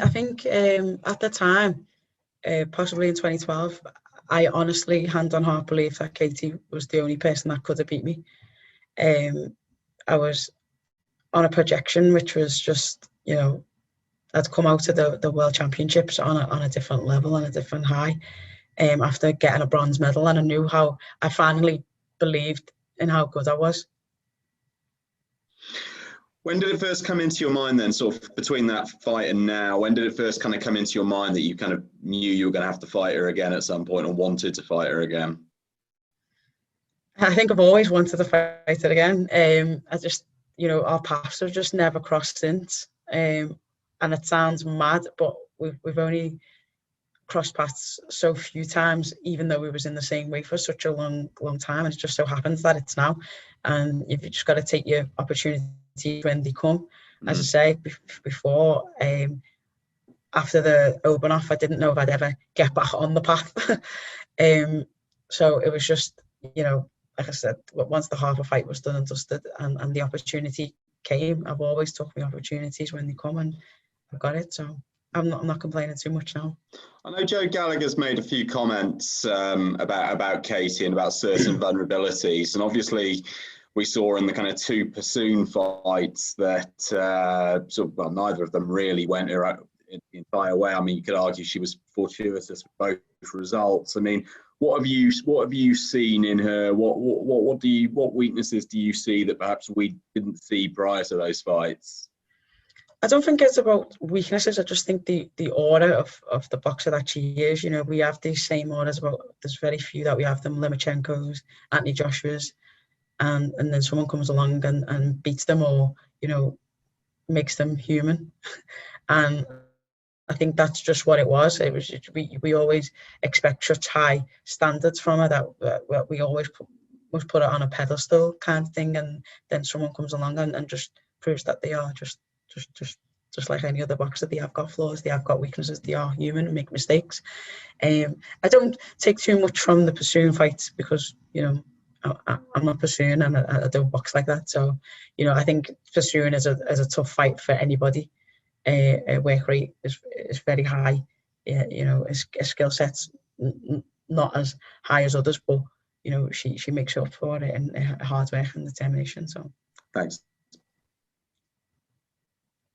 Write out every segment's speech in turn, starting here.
think at the time, possibly in 2012, I honestly, hand on heart, believed that Katie was the only person that could have beat me. I was on a projection which was just, I'd come out of the World Championships on a different level and a different high after getting a bronze medal, and I knew how I finally believed in how good I was. When did it first come into your mind then, sort of between that fight and now, when did it first kind of come into your mind that you kind of knew you were going to have to fight her again at some point or wanted to fight her again? I think I've always wanted to fight her again. I just, our paths have just never crossed since. And it sounds mad, but we've only crossed paths so few times, even though we was in the same way for such a long time. And it just so happens that it's now. And you've just got to take your opportunities when they come. As I say before, after the open off, I didn't know if I'd ever get back on the path. So it was just, like I said, once the Harper fight was done and dusted and the opportunity came, I've always took my opportunities when they come, and I've got it. So I'm not complaining too much now. I know Joe Gallagher's made a few comments about Katie and about certain vulnerabilities, and obviously we saw in the kind of two Pursoon fights that neither of them really went her the entire way. I mean, you could argue she was fortuitous with both results. I mean, what have you seen in her? What weaknesses do you see that perhaps we didn't see prior to those fights? I don't think it's about weaknesses. I just think the order of the boxer that she is. We have these same orders. There's very few that we have them. Lomachenko's, Anthony Joshua's, and then someone comes along and beats them, or makes them human. And I think that's just what it was. It was we always expect such high standards from her that we always put it on a pedestal kind of thing, and then someone comes along and just proves that they are just like any other boxer. They have got flaws, they have got weaknesses, they are human and make mistakes. I don't take too much from the Pursoon fights because I'm not Pursoon and I don't box like that. So I think Pursoon is a tough fight for anybody. Work rate is very high. His skill set's not as high as others, but she makes up for it in hard work and determination. So thanks.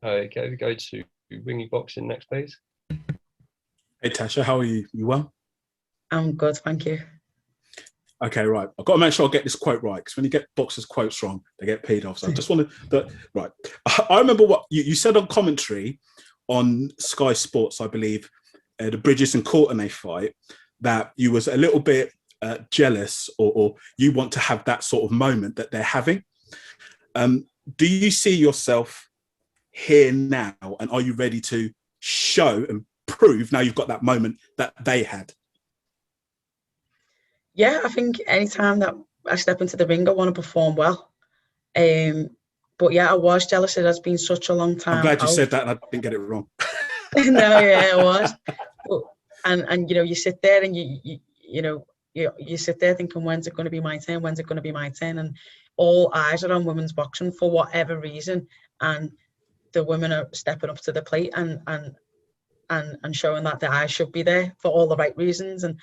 Okay, we go to Ringy Boxing next, please. Hey Tasha, how are you? You well? I'm good, thank you. Okay, right. I've got to make sure I get this quote right, because when you get boxers' quotes wrong, they get paid off. So I just wanted that right. I remember what you said on commentary on Sky Sports, I believe, the Bridges and Courtenay fight, that you was a little bit jealous, or you want to have that sort of moment that they're having. Do you see yourself here now, and are you ready to show and prove now you've got that moment that they had? Yeah, I think anytime that I step into the ring, I want to perform well. But yeah, I was jealous. It has been such a long time. I'm glad you said that and I didn't get it wrong. No, yeah, it was. And you sit there and you sit there thinking, when's it going to be my turn? When's it going to be my turn? And all eyes are on women's boxing for whatever reason. And the women are stepping up to the plate and showing that the eyes should be there for all the right reasons. And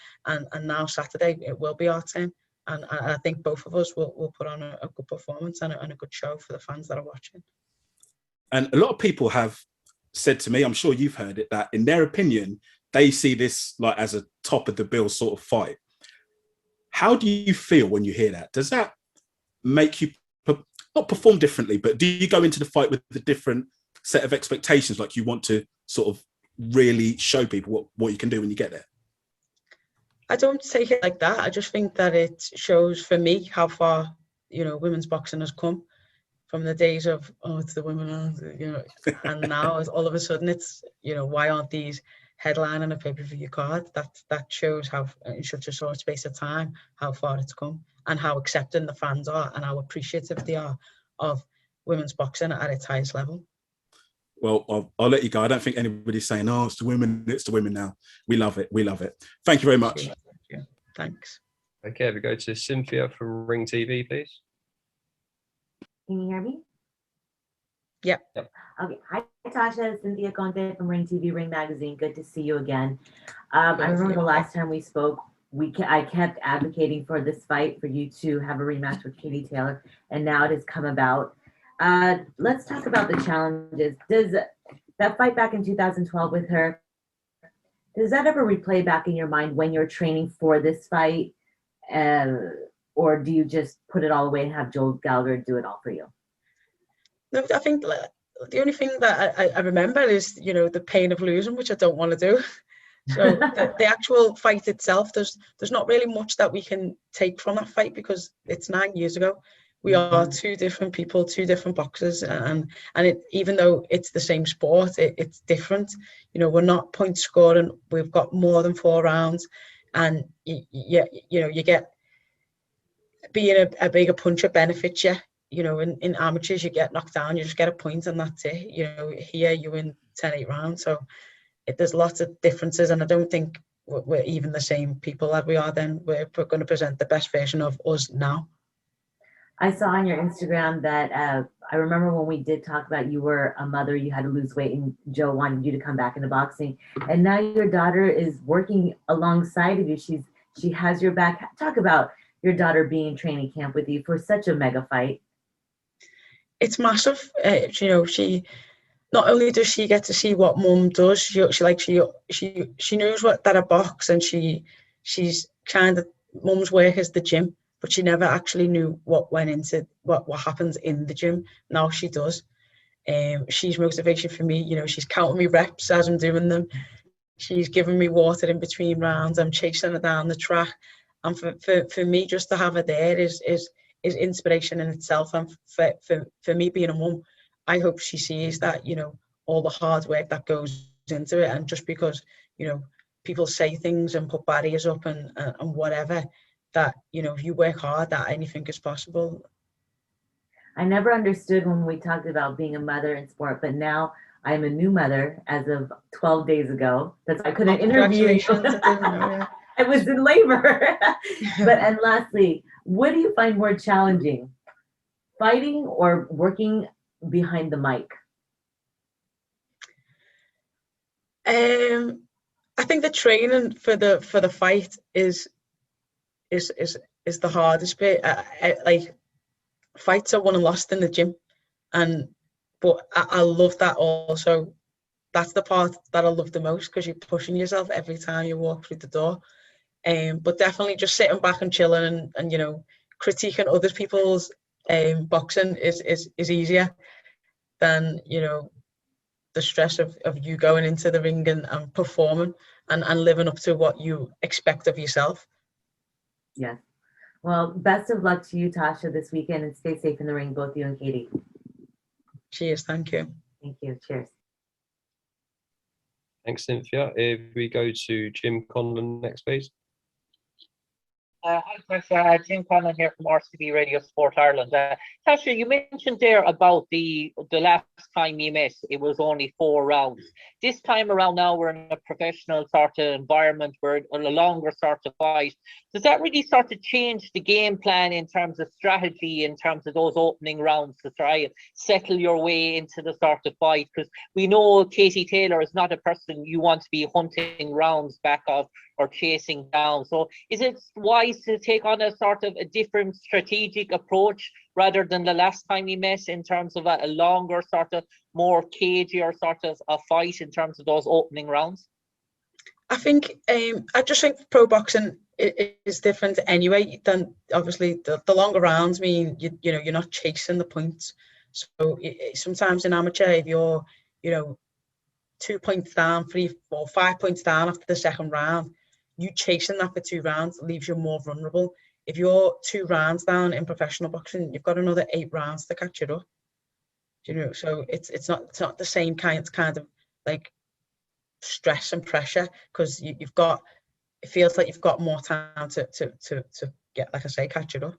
now Saturday it will be our turn. And I think both of us will put on a good performance and a good show for the fans that are watching. And a lot of people have said to me, I'm sure you've heard it, that in their opinion, they see this like as a top of the bill sort of fight. How do you feel when you hear that? Does that make you not perform differently, but do you go into the fight with a different set of expectations, like you want to sort of really show people what you can do when you get there? I don't take it like that. I just think that it shows for me how far women's boxing has come from the days of it's the women, and now all of a sudden it's why aren't these headlining a pay-per-view card? That shows how in such a short space of time how far it's come and how accepting the fans are and how appreciative they are of women's boxing at its highest level. Well, I'll let you go. I don't think anybody's saying, oh, it's the women now. We love it. We love it. Thank you very much. Yeah, thanks. Okay, we go to Cynthia from Ring TV, please. Can you hear me? Yeah. Yep. Okay. Hi, Natasha. Cynthia Conte from Ring TV, Ring Magazine. Good to see you again. I remember the last time we spoke, I kept advocating for this fight for you to have a rematch with Katie Taylor, and now it has come about. Let's talk about the challenges. Does that fight back in 2012 with her, does that ever replay back in your mind when you're training for this fight? Or do you just put it all away and have Joel Gallagher do it all for you? No, I think the only thing that I remember is, you know, the pain of losing, which I don't want to do. So the actual fight itself, there's not really much that we can take from that fight because it's 9 years ago. We are two different people, two different boxers, and even though it's the same sport, it's different. You know, we're not point scoring. We've got more than 4 rounds, and you know, you get being a bigger puncher benefits you. You know, in amateurs, you get knocked down, you just get a point, and that's it. You know, here you win 10-8 rounds, so there's lots of differences, and I don't think we're even the same people that we are then. We're going to present the best version of us now. I saw on your Instagram that I remember when we did talk about you were a mother, you had to lose weight, and Joe wanted you to come back into boxing. And now your daughter is working alongside of you. She has your back. Talk about your daughter being in training camp with you for such a mega fight. It's massive. You know, she not only does she get to see what mum does, she knows what that a box, and she's kind of, mum's work is the gym, but she never actually knew what went into what happens in the gym. Now she does. She's motivation for me. You know, she's counting me reps as I'm doing them. She's giving me water in between rounds. I'm chasing her down the track, and for me, just to have her there is inspiration in itself. And for me being a mum, I hope she sees that, you know, all the hard work that goes into it, and just because, you know, people say things and put barriers up and whatever, that, you know, if you work hard, that anything is possible. I never understood when we talked about being a mother in sport, but now I'm a new mother as of 12 days ago. That's why I couldn't interview you. I was in labor. And lastly, what do you find more challenging, fighting or working behind the mic? I think the training for the fight is the hardest bit. Like, fights are won and lost in the gym, but I love that also. That's the part that I love the most, because you're pushing yourself every time you walk through the door. But definitely just sitting back and chilling and you know, critiquing other people's boxing is easier than, you know, the stress of you going into the ring and performing and living up to what you expect of yourself. Yes. Well, best of luck to you, Tasha, this weekend, and stay safe in the ring, both you and Katie. Cheers. Thank you. Thank you. Cheers. Thanks, Cynthia. If we go to Jim Conlon next, please. Hi, Tasha. Jim Conlon here from RCB Radio Sport Ireland. Tasha, you mentioned there about the last time you met, it was only 4 rounds. This time around now, we're in a professional sort of environment, we're in a longer sort of fight. Does that really sort of change the game plan in terms of strategy, in terms of those opening rounds to try and settle your way into the sort of fight? Because we know Katie Taylor is not a person you want to be hunting rounds back off or chasing down. So is it wise to take on a sort of a different strategic approach rather than the last time we met, in terms of a longer sort of more cagier sort of a fight in terms of those opening rounds? I think I just think pro boxing is different anyway. Than obviously the longer rounds mean you know, you're not chasing the points. So sometimes in amateur, if you're, you know, 2 points down, 3, 4, 5 points down after the second round, you chasing that for 2 rounds leaves you more vulnerable. If you're 2 rounds down in professional boxing, you've got another 8 rounds to catch it up. Do you know? So it's not the same kind of like stress and pressure, because you've got, it feels like you've got more time to get, like I say, catch it up.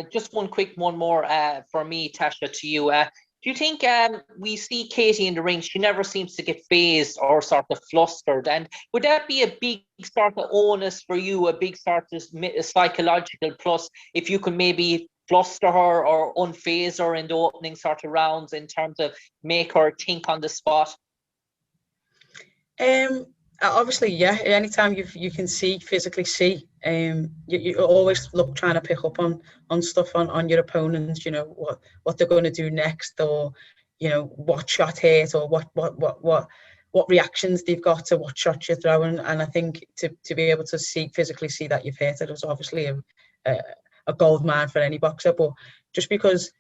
Just one more for me, Tasha, to you. Do you think we see Katie in the ring, she never seems to get phased or sort of flustered? And would that be a big sort of onus for you, a big sort of psychological plus, if you can maybe fluster her or unfaze her in the opening sort of rounds in terms of make her think on the spot? Obviously, yeah. Anytime you can physically see, you always look trying to pick up on stuff on your opponents. You know what they're going to do next, or you know what shot hit, or what reactions they've got to what shots you're throwing. And I think to be able to physically see that you've hit it is obviously a gold mine for any boxer. But just because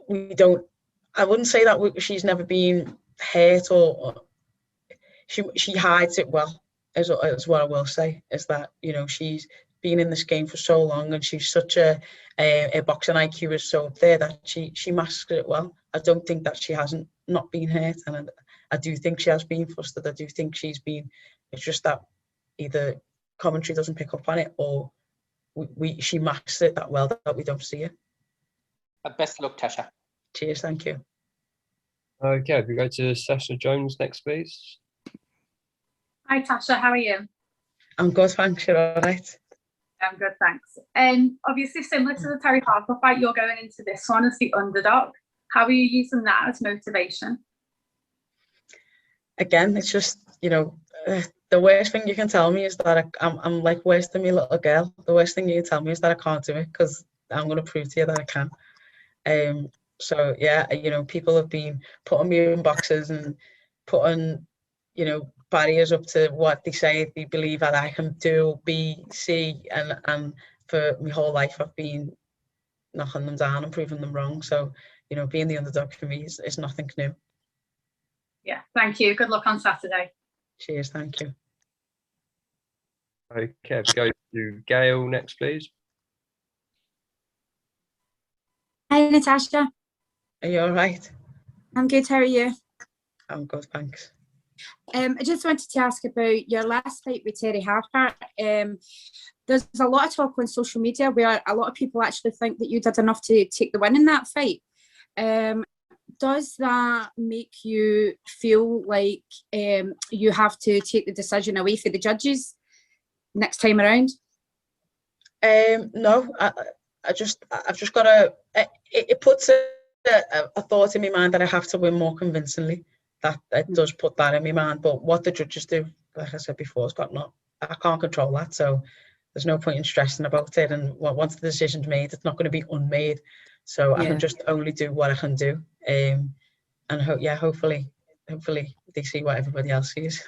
we don't, I wouldn't say that she's never been hurt, or she hides it well, is what I will say, is that, you know, she's been in this game for so long, and she's such a boxing IQ is so up there that she masks it well. I don't think that she hasn't not been hurt, and I do think she has been flustered. I do think she's been, it's just that either commentary doesn't pick up on it, or she masks it that well that we don't see it. Best of luck, Tasha. Cheers, thank you. Okay, if we go to Natasha Jonas next, please. Hi, Tasha. How are you? I'm good, thanks. You're all right. I'm good, thanks. Obviously, similar to the Terry Harper fight, you're going into this one as the underdog. How are you using that as motivation? Again, it's just, you know, the worst thing you can tell me is that I'm like worse than my little girl. The worst thing you can tell me is that I can't do it, because I'm going to prove to you that I can. So yeah, you know, people have been putting me in boxes and putting, you know, barriers up to what they say they believe that I can do, be, see, and for my whole life I've been knocking them down and proving them wrong. So, you know, being the underdog for me is nothing new. Yeah, thank you. Good luck on Saturday. Cheers, thank you. Okay, we go to Gail next, please. Hi, Natasha. Are you all right? I'm good. How are you? I'm good, thanks. I just wanted to ask about your last fight with Terry Harper. There's a lot of talk on social media where a lot of people actually think that you did enough to take the win in that fight. Does that make you feel like you have to take the decision away for the judges next time around? No, I've just got to. It puts a thought in my mind that I have to win more convincingly. That it does put that in my mind. But what the judges do, like I said before, I can't control that. So there's no point in stressing about it. And once the decision's made, it's not going to be unmade. So I can just only do what I can do. And hopefully they see what everybody else sees.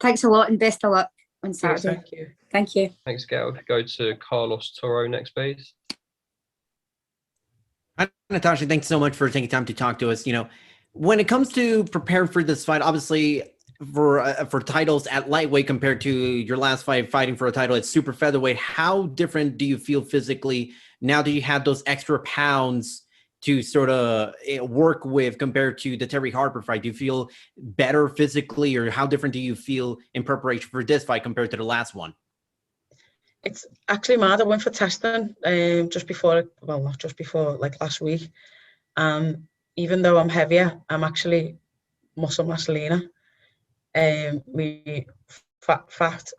Thanks a lot, and best of luck on Saturday. Cheers, thank you. Thank you. Thanks, Gail. Go to Carlos Toro next, please. Hi, Natasha. Thanks so much for taking time to talk to us. You know, when it comes to preparing for this fight, obviously for titles at lightweight compared to your last fight fighting for a title at super featherweight, how different do you feel physically now that you have those extra pounds to sort of work with compared to the Terry Harper fight? Do you feel better physically, or how different do you feel in preparation for this fight compared to the last one? It's actually mad. I went for testing just before, well, not just before, like last week. Even though I'm heavier, I'm actually muscle mass leaner. My fat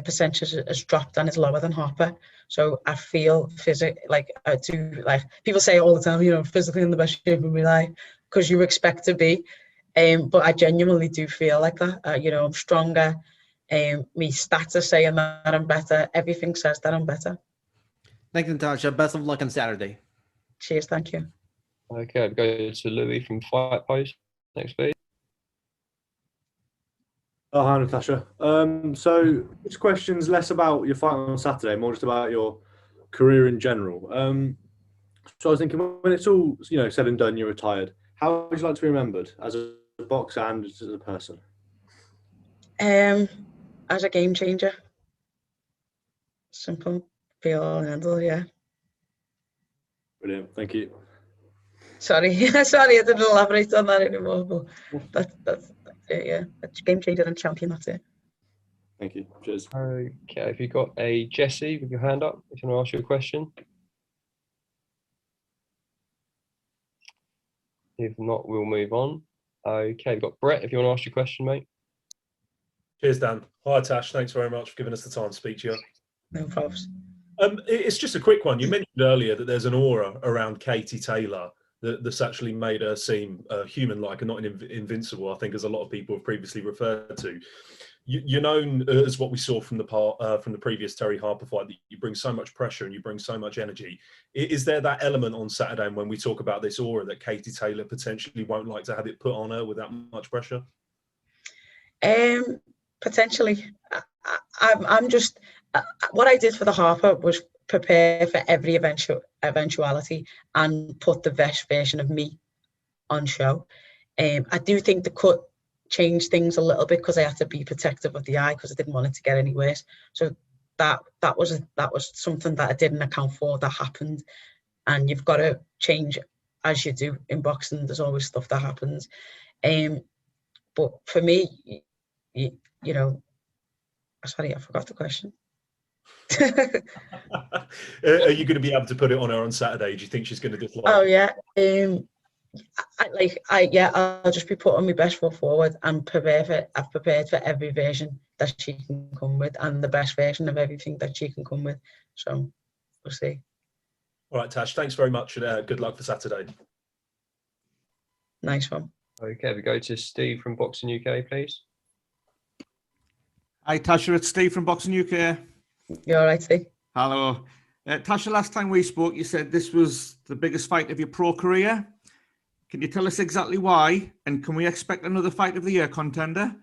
percentage has dropped and is lower than Harper. So I feel like I do, like people say all the time, you know, physically in the best shape of my life, because you expect to be. But I genuinely do feel like that. You know, I'm stronger. My stats are saying that I'm better. Everything says that I'm better. Thanks, Natasha. Best of luck on Saturday. Cheers, thank you. Okay, we go to Louis from Fight Post next, please. Oh, hi, Natasha. So this question's less about your fight on Saturday, more just about your career in general. So I was thinking, when it's all, you know, said and done, you're retired, how would you like to be remembered as a boxer and as a person? As a game changer. Simple, be all and handle, yeah. Brilliant, thank you. Sorry, sorry, I didn't elaborate on that anymore, but that's it, yeah. That's game changer and champion, that's it. Thank you, cheers. Okay, if you've got a Jesse with your hand up, if you want to ask you a question. If not, we'll move on. Okay, we've got Brett, if you want to ask your question, mate. Cheers, Dan. Hi, Tash. Thanks very much for giving us the time to speak to you. No problems. It's just a quick one. You mentioned earlier that there's an aura around Katie Taylor that's actually made her seem human-like and not invincible, I think, as a lot of people have previously referred to. You're known as what we saw from the previous Terry Harper fight, that you bring so much pressure and you bring so much energy. Is there that element on Saturday, and when we talk about this aura, that Katie Taylor potentially won't like to have it put on her with that much pressure? Potentially. I'm just what I did for the Harper was prepare for every eventuality and put the best version of me on show. I do think the cut changed things a little bit because I had to be protective of the eye because I didn't want it to get any worse. So that was something that I didn't account for that happened, and you've got to change as you do in boxing. There's always stuff that happens. But for me, you know, sorry, I forgot the question. Are you going to be able to put it on her on Saturday? Do you think she's going to dislike? Oh yeah, I'll just be putting my best foot forward and I've prepared for every version that she can come with and the best version of everything that she can come with. So we'll see. All right, Tash, thanks very much, and good luck for Saturday. Nice one. Okay, we go to Steve from Boxing UK, please. Hi, Tasha. It's Steve from Boxing UK. You all right, Steve? Hello. Tasha, last time we spoke, you said this was the biggest fight of your pro career. Can you tell us exactly why? And can we expect another fight of the year contender?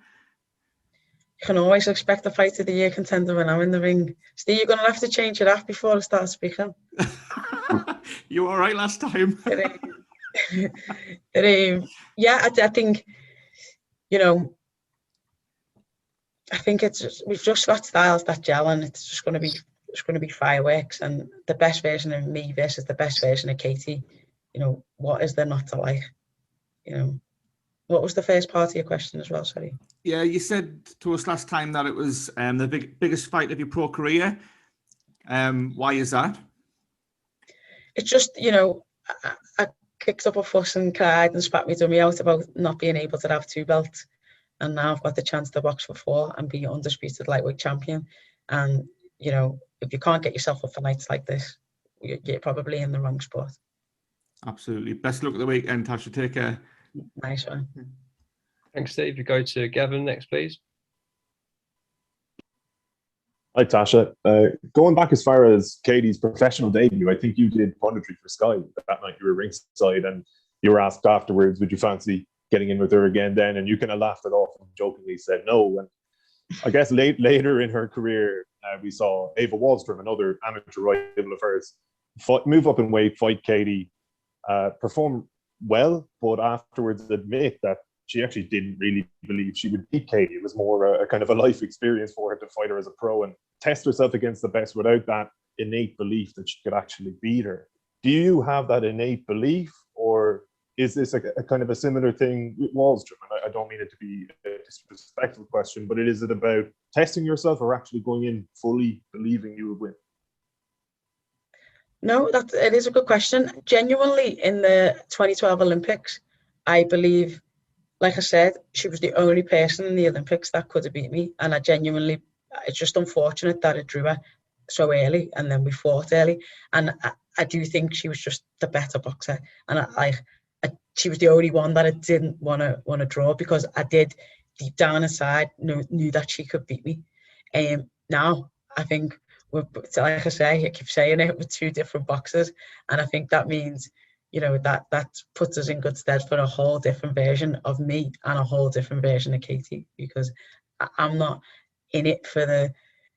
You can always expect a fight of the year contender when I'm in the ring. Steve, you're going to have to change your app before I start speaking. You were all right last time. Yeah, I think, you know, I think we've just got styles that gel, and it's going to be fireworks, and the best version of me versus the best version of Katie. You know, what is there not to like? You know, what was the first part of your question as well? Sorry. Yeah, you said to us last time that it was the biggest fight of your pro career. Why is that? It's just, you know, I kicked up a fuss and cried and spat my dummy out about not being able to have 2 belts. And now I've got the chance to box for 4 and be undisputed lightweight champion. And, you know, if you can't get yourself up for nights like this, you're probably in the wrong spot. Absolutely. Best luck at the weekend, Tasha. Take care. Nice one. Thanks, Steve. We go to Gavin next, please. Hi, Tasha. Going back as far as Katie's professional debut, I think you did punditry for Sky that night. You were ringside and you were asked afterwards, would you fancy getting in with her again then? And you kind of laughed it off and jokingly said no. And I guess later in her career, we saw Ava Wallstrom, another amateur rival of hers, move up in weight, fight Katie, perform well, but afterwards admit that she actually didn't really believe she would beat Katie. It was more a kind of a life experience for her to fight her as a pro and test herself against the best without that innate belief that she could actually beat her. Do you have that innate belief, or is this a kind of a similar thing with Wallstrom? And I don't mean it to be a disrespectful question, but is it about testing yourself or actually going in fully believing you would win? No, it is a good question. Genuinely, in the 2012 Olympics, I believe, like I said, she was the only person in the Olympics that could have beat me. And it's just unfortunate that it drew her so early and then we fought early. And I do think she was just the better boxer. And she was the only one that I didn't want to draw, because I did deep down inside knew that she could beat me. Now I think like I say, I keep saying it, we're 2 different boxers, and I think that means, you know, that puts us in good stead for a whole different version of me and a whole different version of Katie, because I'm not in it for the,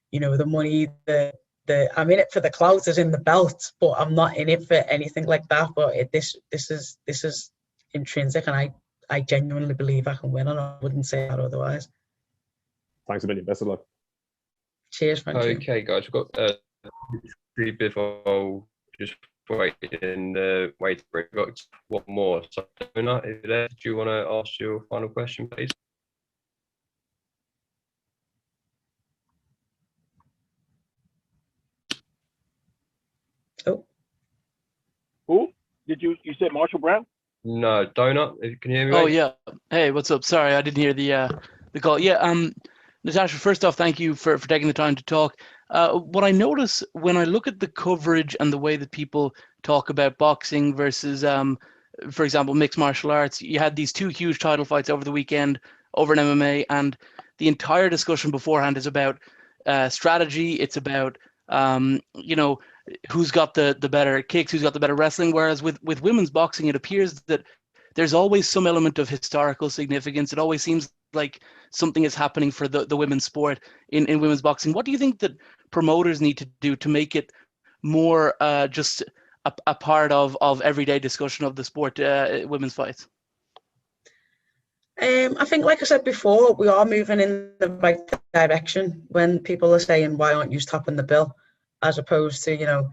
you know, the money, I'm in it for the clout as in the belt, but I'm not in it for anything like that. But this is intrinsic, and I genuinely believe I can win, and I wouldn't say that otherwise. Thanks a million. Best of luck. Cheers, thank you. Okay, guys, we've got 3 before just waiting wait for it. We've got 1 more. So, Donna, if you're there, do you want to ask your final question, please? Oh. Who? You said Marshall Brown? No, Donut. Can you hear me? Oh, mate? yeah. Hey, what's up? Sorry, I didn't hear the call. Yeah, Natasha, first off, thank you for taking the time to talk. what I notice when I look at the coverage and the way that people talk about boxing versus, for example, mixed martial arts, you had these two huge title fights over the weekend over in MMA, and the entire discussion beforehand is about strategy. It's about, who's got the better kicks, who's got the better wrestling. Whereas with women's boxing, it appears that there's always some element of historical significance. It always seems like something is happening for the women's sport in women's boxing. What do you think that promoters need to do to make it more just a part of everyday discussion of the sport, women's fights? I think, like I said before, we are moving in the right direction when people are saying, why aren't you topping the bill? As opposed to,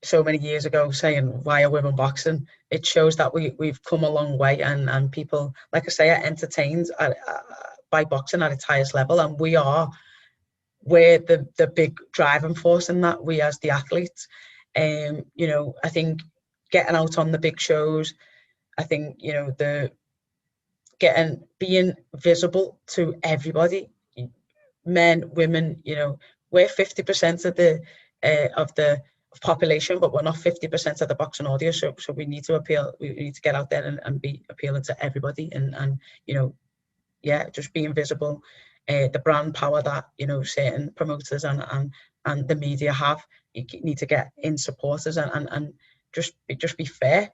so many years ago saying, why are women boxing? It shows that we've come a long way, and people, like I say, are entertained by boxing at its highest level. And we're the big driving force in that, we as the athletes. I think getting out on the big shows, I think, being visible to everybody, men, women, we're 50% of the population, but we're not 50% of the boxing audience. So we need to get out there and be appealing to everybody, and just being visible. The brand power that certain promoters and the media have, you need to get in supporters and just be fair.